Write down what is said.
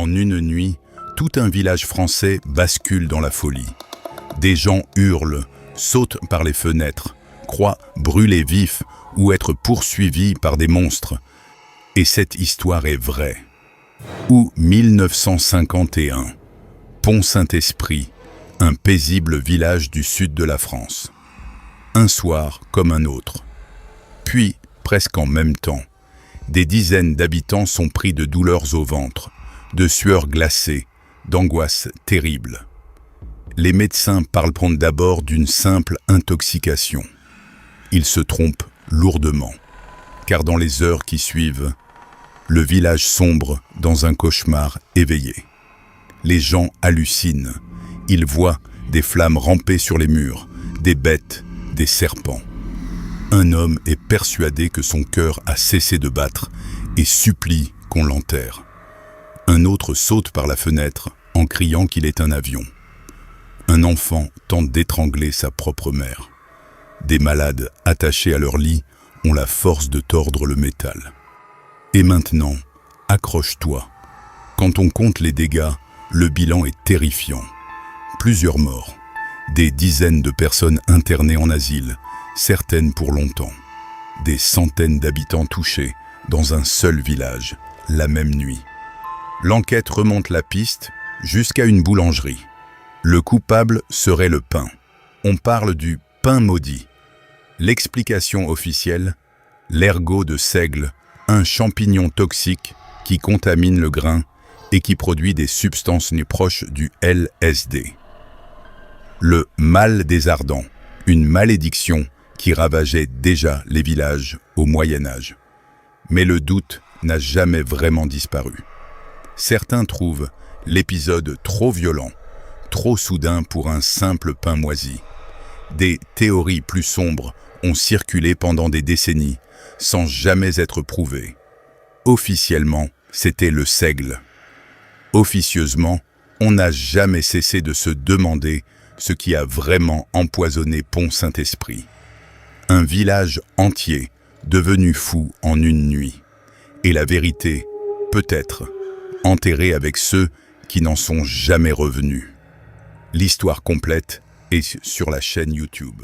En une nuit, tout un village français bascule dans la folie. Des gens hurlent, sautent par les fenêtres, croient brûler vifs ou être poursuivis par des monstres. Et cette histoire est vraie. Août 1951, Pont-Saint-Esprit, un paisible village du sud de la France. Un soir comme un autre. Puis, presque en même temps, des dizaines d'habitants sont pris de douleurs au ventre, de sueurs glacées, d'angoisses terribles. Les médecins parleront d'abord d'une simple intoxication. Ils se trompent lourdement, car dans les heures qui suivent, le village sombre dans un cauchemar éveillé. Les gens hallucinent. Ils voient des flammes ramper sur les murs, des bêtes, des serpents. Un homme est persuadé que son cœur a cessé de battre et supplie qu'on l'enterre. Un autre saute par la fenêtre en criant qu'il est un avion. Un enfant tente d'étrangler sa propre mère. Des malades attachés à leur lit ont la force de tordre le métal. Et maintenant, accroche-toi. Quand on compte les dégâts, le bilan est terrifiant. Plusieurs morts, des dizaines de personnes internées en asile, certaines pour longtemps. Des centaines d'habitants touchés dans un seul village, la même nuit. L'enquête remonte la piste jusqu'à une boulangerie. Le coupable serait le pain. On parle du pain maudit. L'explication officielle, l'ergot de seigle, un champignon toxique qui contamine le grain et qui produit des substances proches du LSD. Le mal des ardents, une malédiction qui ravageait déjà les villages au Moyen Âge. Mais le doute n'a jamais vraiment disparu. Certains trouvent l'épisode trop violent, trop soudain pour un simple pain moisi. Des théories plus sombres ont circulé pendant des décennies, sans jamais être prouvées. Officiellement, c'était le seigle. Officieusement, on n'a jamais cessé de se demander ce qui a vraiment empoisonné Pont-Saint-Esprit. Un village entier devenu fou en une nuit. Et la vérité, peut-être, enterrée avec ceux qui n'en sont jamais revenus. L'histoire complète est sur la chaîne YouTube.